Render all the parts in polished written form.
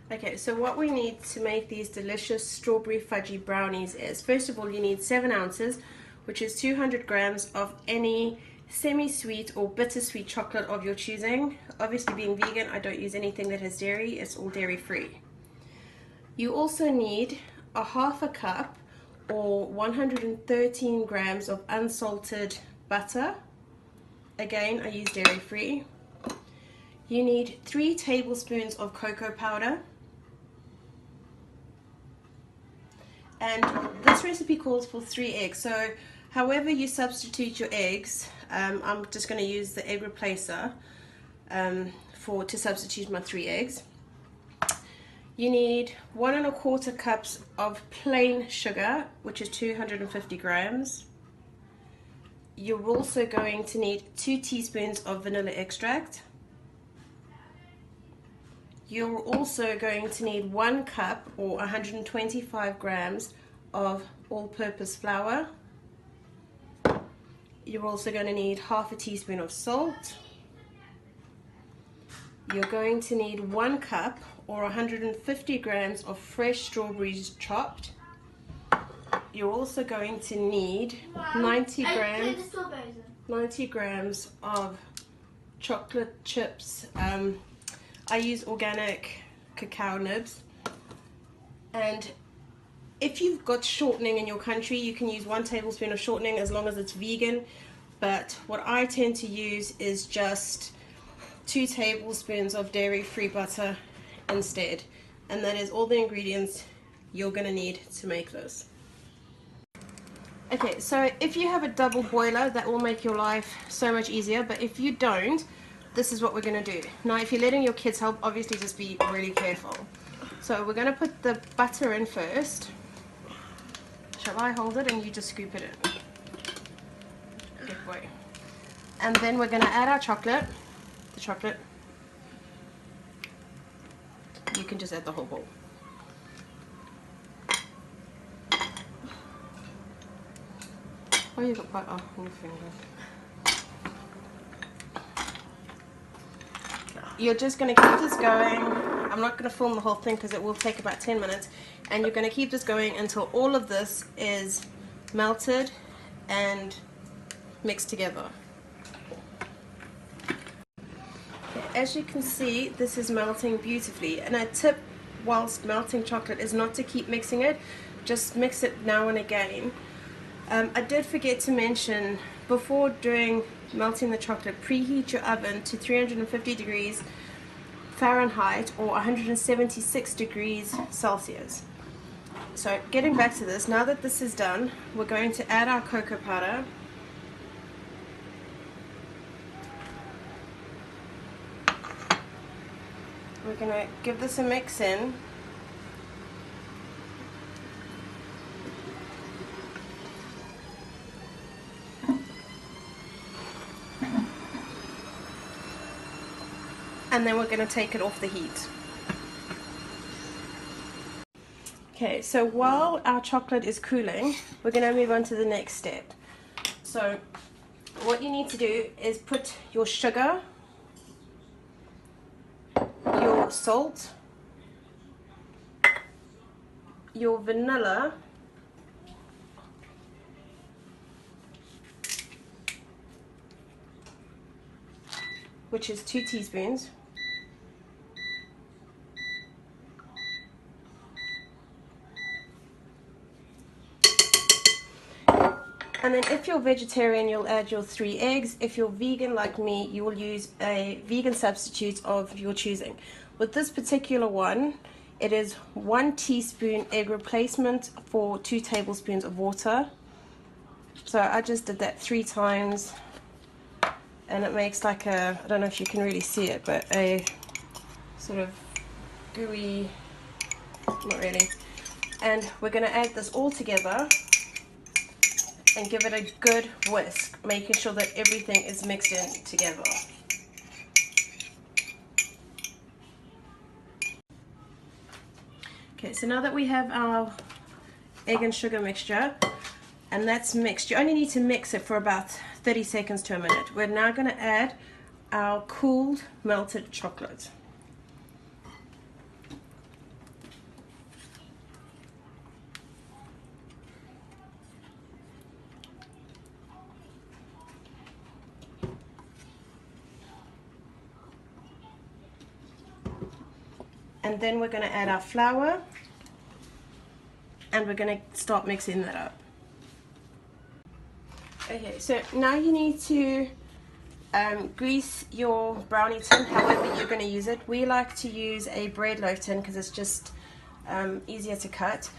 Okay, so what we need to make these delicious strawberry fudgy brownies is, first of all, you need 7 ounces, which is 200 grams of any semi-sweet or bittersweet chocolate of your choosing. Obviously, being vegan, I don't use anything that has dairy, it's all dairy-free. You also need a half a cup or 113 grams of unsalted butter. Again, I use dairy-free. You need 3 tablespoons of cocoa powder. And this recipe calls for 3 eggs, so however you substitute your eggs, I'm just going to use the egg replacer to substitute my 3 eggs. You need 1 1/4 cups of plain sugar, which is 250 grams. You're also going to need 2 teaspoons of vanilla extract. You're also going to need 1 cup or 125 grams of all-purpose flour. You're also going to need half a teaspoon of salt. You're going to need 1 cup or 150 grams of fresh strawberries chopped. You're also going to need 90 grams of chocolate chips. I use organic cacao nibs, and if you've got shortening in your country, you can use 1 tablespoon of shortening as long as it's vegan, but what I tend to use is just 2 tablespoons of dairy-free butter instead, and that is all the ingredients you're going to need to make this. Okay, so if you have a double boiler, that will make your life so much easier, but if you don't, this is what we're going to do. Now, if you're letting your kids help, obviously just be really careful. So we're going to put the butter in first. Shall I hold it and you just scoop it in? Good boy. And then we're going to add our chocolate. The chocolate. You can just add the whole bowl. Oh, you've got butter on your finger. You're just going to keep this going. I'm not going to film the whole thing because it will take about 10 minutes. And you're going to keep this going until all of this is melted and mixed together. Okay, as you can see, this is melting beautifully. And a tip whilst melting chocolate is not to keep mixing it. Just mix it now and again. I did forget to mention, before doing melting the chocolate, preheat your oven to 350 degrees Fahrenheit or 176 degrees Celsius. So getting back to this, now that this is done, we're going to add our cocoa powder. We're going to give this a mix in. And then we're going to take it off the heat. Okay, so while our chocolate is cooling, we're going to move on to the next step. So what you need to do is put your sugar, your salt, your vanilla, which is 2 teaspoons, and then if you're vegetarian, you'll add your 3 eggs. If you're vegan like me, you will use a vegan substitute of your choosing. With this particular one, it is 1 teaspoon egg replacement for 2 tablespoons of water. So I just did that 3 times, and it makes like a, I don't know if you can really see it, but a sort of gooey, not really. And we're going to add this all together and give it a good whisk, making sure that everything is mixed in together. Okay, so now that we have our egg and sugar mixture, and that's mixed, you only need to mix it for about 30 seconds to a minute. We're now going to add our cooled melted chocolate. And then we're going to add our flour, and we're going to start mixing that up. Okay, so now you need to grease your brownie tin however you're going to use it. We like to use a bread loaf tin because it's just easier to cut.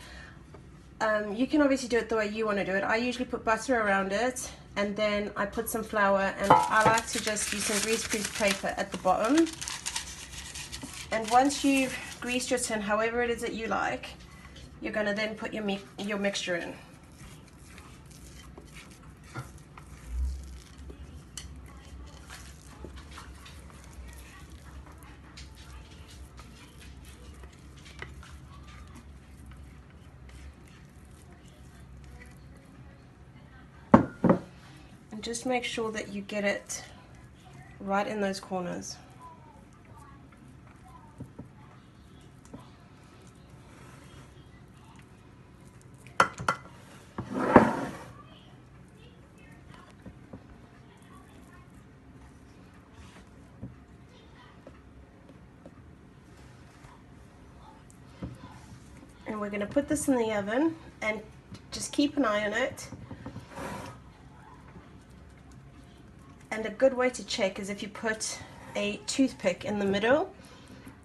You can obviously do it the way you want to do it. I usually put butter around it, and then I put some flour, and I like to just use some greaseproof paper at the bottom. And once you've greased your tin however it is that you like, you're going to then put your mixture in. And just make sure that you get it right in those corners. And we're going to put this in the oven and just keep an eye on it. And a good way to check is if you put a toothpick in the middle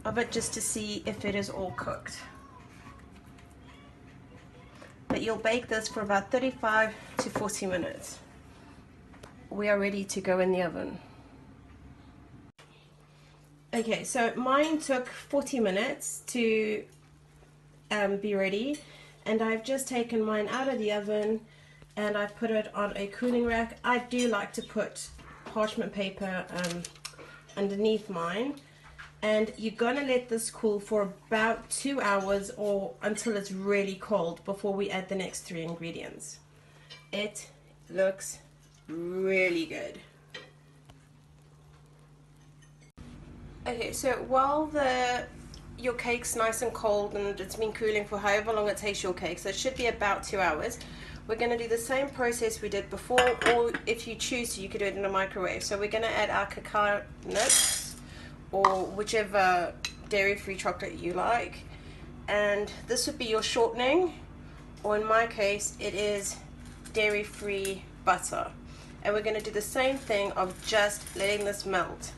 of it just to see if it is all cooked. But you'll bake this for about 35 to 40 minutes. We are ready to go in the oven. Okay, so mine took 40 minutes to be ready, and I've just taken mine out of the oven and I've put it on a cooling rack. I do like to put parchment paper underneath mine, and you're gonna let this cool for about 2 hours or until it's really cold before we add the next 3 ingredients. It looks really good. Okay, so while your cake's nice and cold and it's been cooling for however long it takes your cake, so it should be about 2 hours, we're going to do the same process we did before, or if you choose to, you could do it in a microwave. So we're going to add our cacao nuts or whichever dairy-free chocolate you like, and this would be your shortening, or in my case it is dairy-free butter. And we're going to do the same thing of just letting this melt.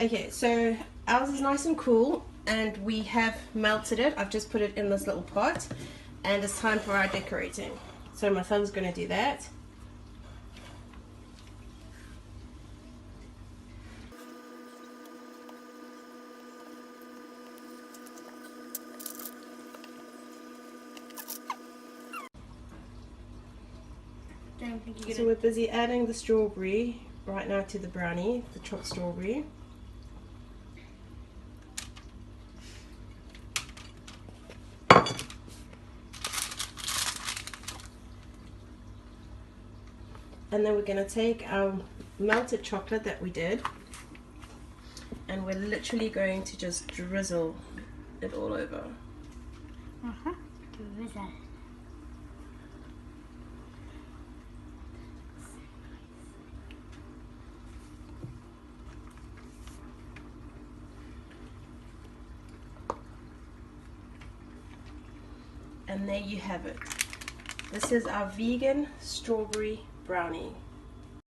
Okay, so ours is nice and cool and we have melted it. I've just put it in this little pot, and it's time for our decorating. So my son's going to do that. So we're busy adding the strawberry right now to the brownie, the chopped strawberry. And then we're going to take our melted chocolate that we did, and we're literally going to just drizzle it all over. Drizzle. And there you have it. This is our vegan strawberry brownie.